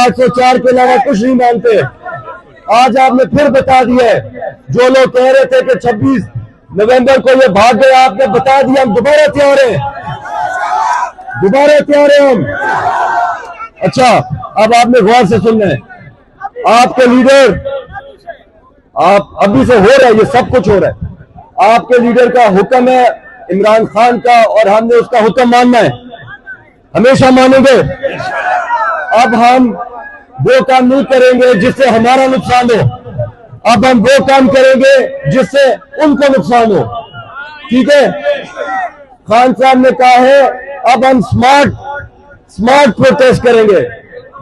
804 के अलावा कुछ नहीं मानते। आज आपने फिर बता दिया है, जो लोग कह रहे थे कि 26 नवंबर को ये भाग गया, आपने बता दिया हम दोबारा तैयार हैं, दोबारा तैयार हैं हम। अच्छा, अब आपने गौर से सुनना है, आपके लीडर, आप अभी से हो रहा है, ये सब कुछ हो रहा है, आपके लीडर का हुक्म है इमरान खान का, और हमने उसका हुक्म मानना है, हमेशा मानेंगे। अब हम वो काम नहीं करेंगे जिससे हमारा नुकसान हो, अब हम वो काम करेंगे जिससे उनको नुकसान हो, ठीक है। खान साहब ने कहा है अब हम स्मार्ट प्रोटेस्ट करेंगे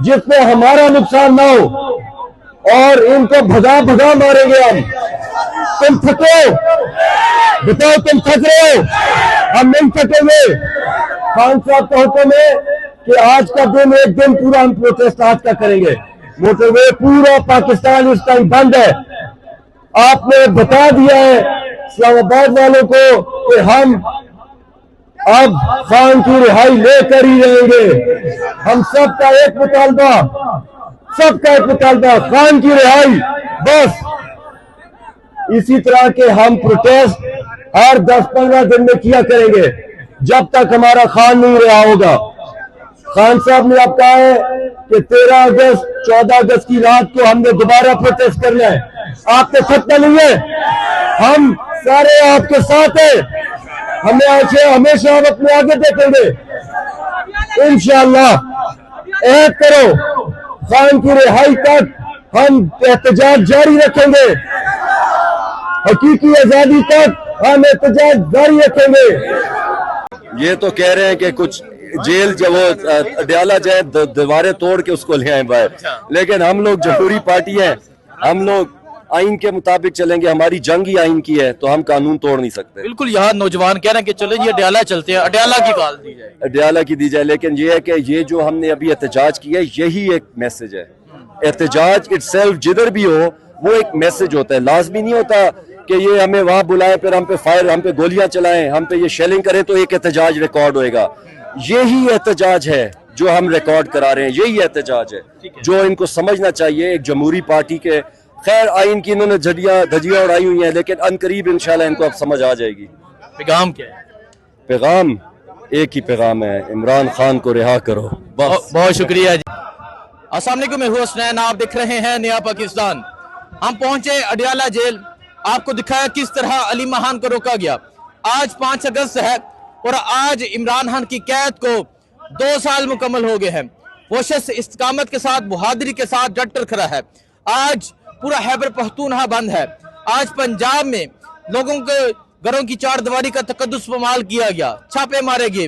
जिसमें हमारा नुकसान ना हो, और इनको भगा मारेंगे हम। तुम थके हो, बताओ तुम थक रहे हो, हम नहीं थकेंगे। खान साहब का हुक्म है कि आज का दिन एक दिन पूरा हम प्रोटेस्ट आज का करेंगे। मोटरवे पूरा पाकिस्तान इस टाइम बंद है। आपने बता दिया है इस्लामाबाद वालों को कि हम अब खान की रिहाई लेकर ही रहेंगे। हम सबका एक मुतालबा खान की रिहाई, बस। इसी तरह के हम प्रोटेस्ट हर 10-15 दिन में किया करेंगे जब तक हमारा खान नहीं रहा होगा। खान साहब ने अब कहा है कि 13 अगस्त 14 अगस्त की रात को हमने दोबारा प्रोटेस्ट करना है। आपने थकना नहीं है, हम सारे आपके साथ हैं, हमें हमेशा हम अपने आगे देखेंगे इंशाअल्लाह। ऐद करो, खान की रिहाई तक हम एहतजाज जारी रखेंगे, हकीकी आजादी तक हम एहतजाज जारी रखेंगे। ये तो कह रहे हैं कि कुछ जेल जब वो अडयाला जाए दीवारें तोड़ के उसको ले आए बाहर, लेकिन हम लोग जमहूरी पार्टी हैं, हम लोग आइन के मुताबिक चलेंगे, हमारी जंग ही आइन की है, तो हम कानून तोड़ नहीं सकते। बिल्कुल, यहाँ नौजवान कह रहे हैं कि चलो ये अडयाला चलते हैं, अडयाला की कॉल दी जाए, अडयाला की दी जाए, लेकिन ये है कि ये जो हमने अभी एहतजाज किया है यही एक मैसेज है। एहतजाज इटसेल्फ जिधर भी हो वो एक मैसेज होता है, लाजमी नहीं होता कि ये हमें वहां बुलाए फिर हम पे गोलियां चलाएं, हम पे ये शेलिंग करें तो एक एहतजाज रिकॉर्ड होएगा। यही एहतजाज है जो हम रिकॉर्ड करा रहे हैं, यही एहतजाज है जो इनको समझना चाहिए। एक जमहूरी पार्टी के, खैर आइन की इन्होंने धजियां उड़ाई हुई हैं, लेकिन अनकरीब इंशाल्लाह इनको अब समझ आ जाएगी। पैगाम क्या है? पैगाम एक ही पैगाम है, इमरान खान को रिहा करो। बहुत शुक्रिया जी। अस्सलाम वालेकुम, मैं हूं हसनैन, आप देख रहे हैं नया पाकिस्तान। हम पहुंचे अडयाला जेल, आपको दिखाया किस तरह अली महान को रोका गया। आज 5 अगस्त है और आज इमरान खान की कैद को 2 साल मुकम्मल हो गए हैं। वो शख्स इस्तिकामत के साथ, बहादुरी के साथ डट कर खड़ा है। आज पूरा खैबर पख्तूनख्वा बंद है। आज पंजाब में लोगों के घरों की चारदीवारी का तकद्दुस पामाल किया गया, छापे मारे गए,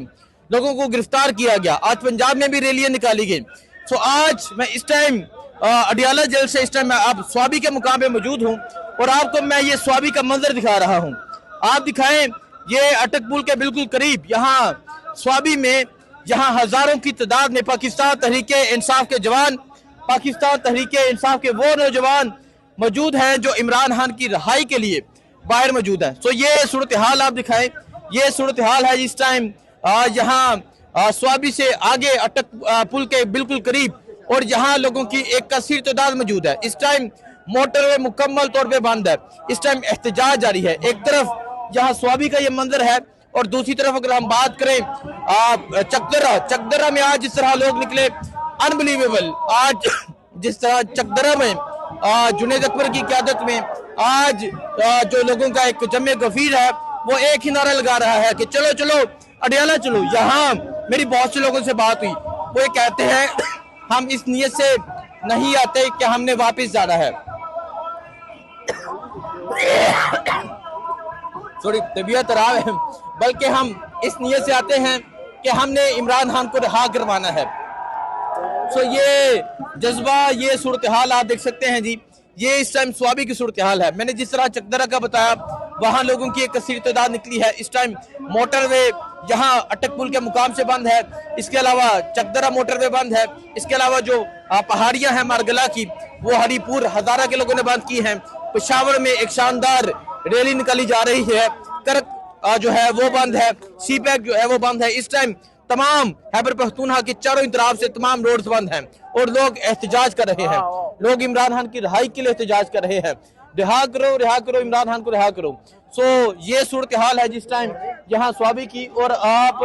लोगों को गिरफ्तार किया गया। आज पंजाब में भी रैलियां निकाली गई। सो आज मैं इस टाइम अडयाला जेल से, इस टाइम मैं आप स्वाबी के मुकाम पे मौजूद हूँ और आपको मैं ये स्वाबी का मंजर दिखा रहा हूँ। आप दिखाएं, ये अटक पुल के बिल्कुल करीब यहाँ स्वाबी में, यहाँ हजारों की तादाद में पाकिस्तान तहरीके इंसाफ के जवान, पाकिस्तान तहरीके इंसाफ के वो नौजवान मौजूद हैं जो इमरान खान की रिहाई के लिए बाहर मौजूद हैं। सो ये सूरत हाल आप दिखाएं, ये सूरत हाल है इस टाइम यहाँ स्वाबी से आगे अटक पुल के बिल्कुल करीब, और यहाँ लोगों की एक कसीर तादाद मौजूद है। इस टाइम मोटरवे मुकम्मल तौर पे बंद है। इस टाइम एहतजाज जारी है। एक तरफ यहाँ स्वाबी का ये मंजर है और दूसरी तरफ अगर हम बात करें चकदरा में आज जिस तरह लोग निकले, अनबिलीवेबल। आज जिस तरह चकदरा में जुनेद अकबर की क़यादत में आज जो लोगों का एक जमे गफीर है वो एक ही नारा लगा रहा है कि चलो चलो अडयाला चलो। यहाँ मेरी बहुत से लोगों से बात हुई, वो ये कहते हैं हम इस नीयत से नहीं आते कि हमने वापस जाना है, थोड़ी तबीयत खराब है, बल्कि हम इस नीयत से आते हैं कि हमने इमरान खान को रिहा करवाना है। सो ये जज्बा, ये सूरत हाल आप देख सकते हैं जी। ये इस टाइम स्वाबी की सूरत हाल है। मैंने जिस तरह चकदरा का बताया, वहाँ लोगों की एक कसीर तादाद निकली है। इस टाइम मोटरवे यहाँ अटक पुल के मुकाम से बंद है, इसके अलावा चकदरा मोटरवे बंद है, इसके अलावा जो पहाड़ियाँ हैं मारगला की, वो हरीपुर हजारा के लोगों ने बंद की हैं। पेशावर में एक शानदार रैली निकाली जा रही है। करक जो है वो बंद है, सी पैक जो है वो बंद है। इस टाइम तमाम खैबर पख्तूनख्वा के चारों तरफ से तमाम रोड्स बंद हैं और लोग एहतजाज कर रहे हैं। लोग इमरान खान की रिहाई के लिए एहतजाज कर रहे हैं। रिहा करो इमरान खान को रिहा करो। सो ये सूरत हाल है जिस टाइम यहाँ स्वाबी की। और आप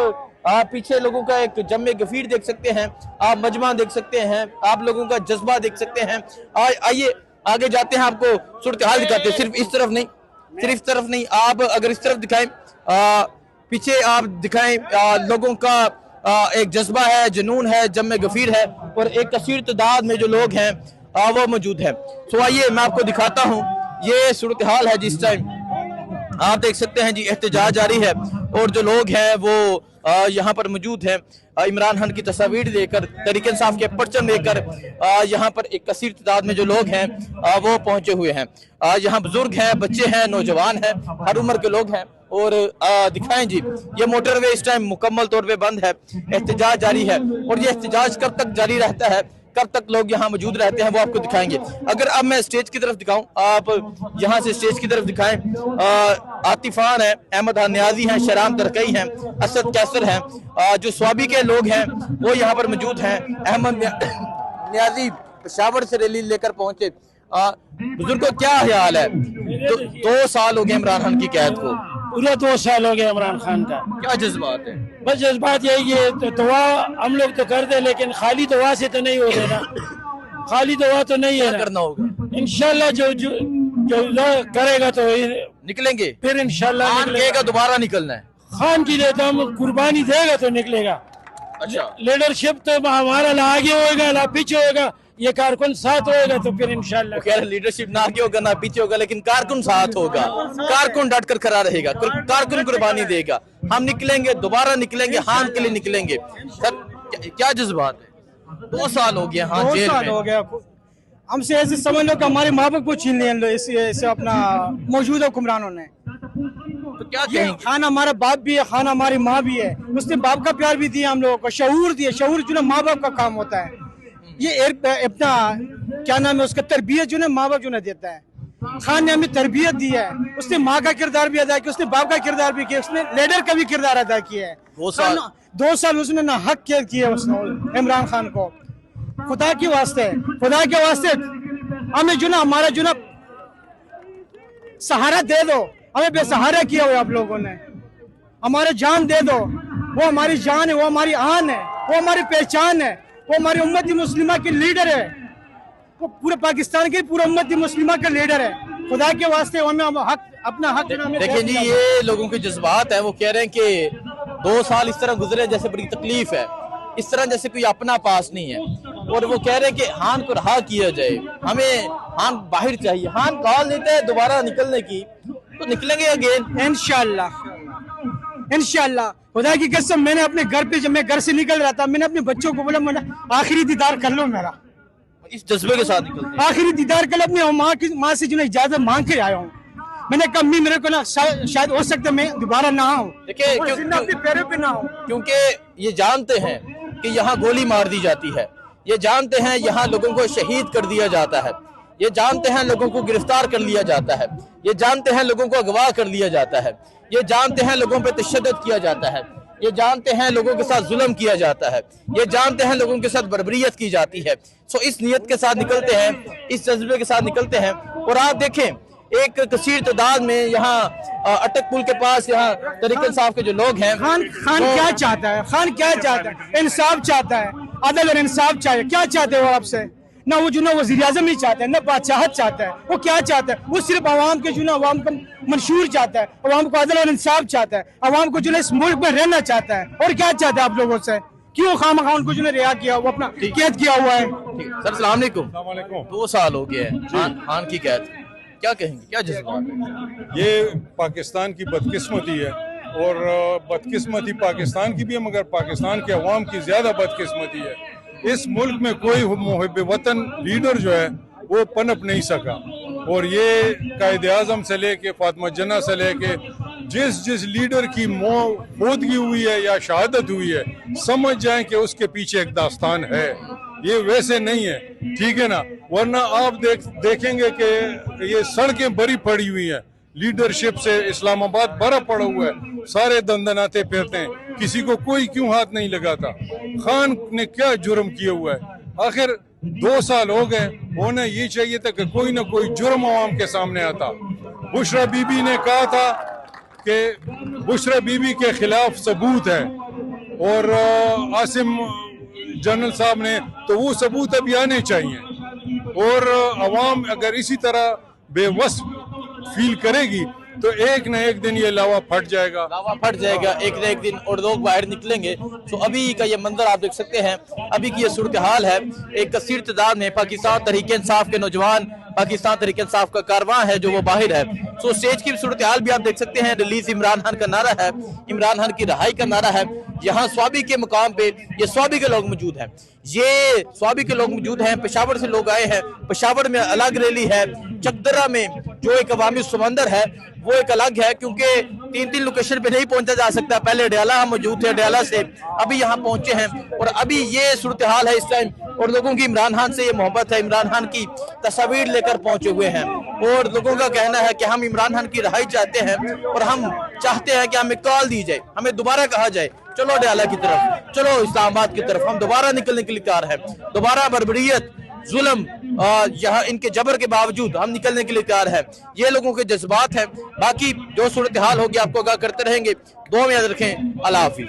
पीछे लोगों का एक जम्मे गफीर देख सकते हैं, आप मजमा देख सकते हैं, आप लोगों का जज्बा देख सकते हैं। आइए आगे जाते हैं, आपको सूरत हाल दिखाते हैं। सिर्फ इस तरफ नहीं, आप अगर इस तरफ दिखाएं, पीछे आप दिखाएं, लोगों का एक जज्बा है, जुनून है, जम्मे गफीर है और एक कसीर तादाद में जो लोग हैं वो मौजूद है। सो आइए मैं आपको दिखाता हूँ, ये सूरत हाल है जिस टाइम आप देख सकते हैं जी एहतजाज जारी है और जो लोग हैं वो यहाँ पर मौजूद हैं। इमरान खान की तस्वीर लेकर, तहरीक इंसाफ के परचम लेकर यहाँ पर एक कसीर तादाद में जो लोग हैं वो पहुंचे हुए हैं। यहाँ बुजुर्ग हैं, बच्चे हैं, नौजवान हैं, हर उम्र के लोग हैं। और दिखाएं जी, ये मोटरवे इस टाइम मुकम्मल तौर पे बंद है, एहतजाज जारी है और ये एहतजाज कब तक जारी रहता है, कब तक लोग यहाँ मौजूद रहते हैं, वो आपको दिखाएंगे। अगर अब मैं स्टेज की तरफ दिखाऊं, आप यहाँ से स्टेज की तरफ दिखाएं, आतिफान है, अहमद नियाजी हैं, शराम तरकई हैं, असद कैसर हैं, जो स्वाबी के लोग हैं वो यहाँ पर मौजूद हैं। अहमद नियाजी पेशावर से रैली लेकर पहुंचे। बुजुर्ग को क्या ख्याल है? 2 साल हो गए इमरान खान की कैद को, पूरे 2 साल हो गए इमरान खान का। क्या जज्बात है? बस जज्बात यही है, तो दुआ हम लोग तो कर दे, लेकिन खाली दुआ से तो नहीं हो रहा ना, खाली दुआ तो नहीं है, करना होगा इंशाल्लाह। जो करेगा तो निकलेंगे, फिर इंशाल्लाह निकलेगा, दोबारा निकलना है। खान की देता हम कुर्बानी देगा तो निकलेगा। अच्छा, लीडरशिप तो हमारा ना आगे होएगा ना पीछे होगा, ये कारकुन साथ होएगा तो फिर इंशाल्लाह। खैर लीडरशिप ना आगे होगा ना पीछे होगा, लेकिन कारकुन साथ होगा, कारकुन डट कर खड़ा रहेगा, कारकुन कुर्बानी देगा। हम निकलेंगे, दोबारा निकलेंगे, हान के लिए निकलेंगे। सर क्या जज्बात है? 2 साल हो गया, हाँ 2 जेल साल में। हो गया। हमसे ऐसे समझ लो कि हमारे माँ बाप को छीन लिया इसे अपना मौजूदा हुक्मरानों ने। तो क्या ये कहेंगे? खाना हमारा बाप भी है, खाना हमारी माँ भी है, उसने बाप का प्यार भी दिया हम लोगों को, शऊर दिया। शऊर जो ना माँ बाप का काम होता है, ये अपना क्या नाम है उसका, तरबियत जो ना माँ बाप जो ना देता है। खान ने हमें तरबियत दी है, उसने माँ का किरदार भी अदा किया, उसने बाप का किरदार भी किया, उसने लीडर का भी किरदार अदा किया है। 2 साल उसने ना हक किया उसने इमरान खान को। खुदा के वास्ते हमें जो ना हमारा जो ना सहारा दे दो, हमें बेसहारा किया हुआ आप लोगों ने, हमारा जान दे दो। वो हमारी जान है, वो हमारी आन है, वो हमारी पहचान है, वो हमारी उम्मती मुस्लिमा के लीडर है, वो पूरे पाकिस्तान के पूरे उम्मती मुस्लिमा का लीडर है। खुदा के वास्ते हमें अपना हक देखिए जी, ये लोगों के जज्बात है, वो कह रहे हैं कि 2 साल इस तरह गुजरे जैसे बड़ी तकलीफ है, इस तरह जैसे कोई अपना पास नहीं है। और वो कह रहे हैं कि हान को रहा किया जाए, हमें हान बाहर चाहिए। हान कॉल देते हैं दोबारा निकलने की, तो निकलेंगे अगेन इंशाल्लाह। खुदा की कसम, मैंने अपने घर पे, जब मैं घर से निकल रहा था, मैंने अपने बच्चों को बोला, मैंने आखिरी दीदार कर लो मेरा, इस जज्बे के साथ निकलते हैं। आखिरी दीदार कर लो। अपनी माँ से जो ना इजाजत मांग के आया हूँ। मैंने कहा अम्मी मेरे को ना शायद हो सकता है मैं दोबारा ना आऊँ, देखिए अपने पैरों पे ना आऊँ, क्योंकि ये जानते हैं कि यहाँ गोली मार दी जाती है, ये जानते हैं यहाँ लोगों को शहीद कर दिया जाता है, ये जानते हैं लोगों को गिरफ्तार कर लिया जाता है, ये जानते हैं लोगों को अगवा कर लिया जाता है, ये जानते हैं लोगों पे तशद्दुद किया जाता है, ये जानते हैं लोगों के साथ जुल्म किया जाता है, ये जानते हैं लोगों के साथ बर्बरियत की जाती है। सो इस नियत के साथ निकलते हैं, इस जज्बे के साथ निकलते हैं। और आप देखें एक कसीर तादाद में यहाँ अटक पुल के पास यहाँ तहरीक इंसाफ के जो लोग हैं, खान क्या चाहता है? खान क्या चाहता है? इंसाफ चाहता है, अदल और इंसाफ चाहिए। क्या चाहते हो आपसे? ना वो जो ना वज़ीर आज़म नहीं चाहता है, ना बादशाहत चाहता है, वो क्या चाहता है? वो सिर्फ आवाम के जो ना आवाम का मंशूर चाहता है, आवाम को अदल और इंसाफ चाहता है, आवाम को जो ना इस मुल्क में रहना चाहता है। और क्या चाहता है आप लोगों से? क्यों खामखा उनको जो ना रिहा किया, वो अपना कैद किया हुआ है। सर अस्सलाम वालेकुम। 2 साल हो गए हैं खान की कैद, क्या कहेंगे, क्या जज्बात है? ये पाकिस्तान की बदकिस्मती है, और बदकिस्मती पाकिस्तान की भी है, मगर पाकिस्तान के अवाम की ज़्यादा बदकिस्मती है। इस मुल्क में कोई मुहिब वतन लीडर जो है वो पनप नहीं सका, और ये कायद आज़म से लेके फातिमा जन्ना से लेके जिस लीडर की मौतगी हुई है या शहादत हुई है, समझ जाएं कि उसके पीछे एक दास्तान है। ये वैसे नहीं है, ठीक है ना? वरना आप देखेंगे कि ये सड़कें भरी पड़ी हुई हैं, लीडरशिप से इस्लामाबाद भरा पड़ा हुआ है, सारे दंदनाते फिरते हैं। किसी को कोई क्यों हाथ नहीं लगाता? खान ने क्या जुर्म किया हुआ है? आखिर 2 साल हो गए, होना ये चाहिए था कि कोई ना कोई जुर्म आवाम के सामने आता। बुशरा बीबी ने कहा था कि बुशरा बीबी के खिलाफ सबूत है, और आसिम जनरल साहब ने, तो वो सबूत अभी आने चाहिए। और अवाम अगर इसी तरह बेवस फील करेगी तो एक न एक दिन ये लावा फट जाएगा। लावा फट जाएगा एक न एक दिन और लोग बाहर निकलेंगे। तो अभी का ये मंजर आप देख सकते हैं, अभी की ये सूरत हाल है। एक कसीर तादाद में पाकिस्तान तहरीक इंसाफ के नौजवान, पाकिस्तान तहरीक इंसाफ का कारवां है जो वो बाहर है। तो स्टेज की सूरत हाल भी आप देख सकते हैं। रिलीज इमरान खान का नारा है, इमरान खान की रहाई का नारा है। यहाँ स्वाबी के मुकाम पे ये स्वाबी के लोग मौजूद हैं, ये स्वाबी के लोग मौजूद हैं। पेशावर से लोग आए हैं, पेशावर में अलग रैली है। चकदरा में जो एक अवामी समंदर है वो एक अलग है, क्योंकि 3 लोकेशन पे नहीं पहुंचा जा सकता। पहले अडियाला हम मौजूद थे, अडियाला से अभी यहाँ पहुंचे हैं और अभी ये सूरत हाल है इस टाइम। और लोगों की इमरान खान से ये मोहब्बत है, इमरान खान की तस्वीर लेकर पहुंचे हुए हैं। और लोगों का कहना है कि हम इमरान खान की रहाई चाहते हैं और हम चाहते हैं कि हमें कॉल दी जाए, हमें दोबारा कहा जाए चलो अडियाला की तरफ, चलो इस्लामाबाद की तरफ। हम दोबारा निकलने के लिए तैयार हैं, दोबारा बर्बरियत, जुल्म, यहाँ इनके जबर के बावजूद हम निकलने के लिए तैयार हैं। ये लोगों के जज्बात हैं। बाकी जो सूरत हाल होगी आपको आगाह करते रहेंगे। दुआ में याद रखें। अल्लाह हाफिज।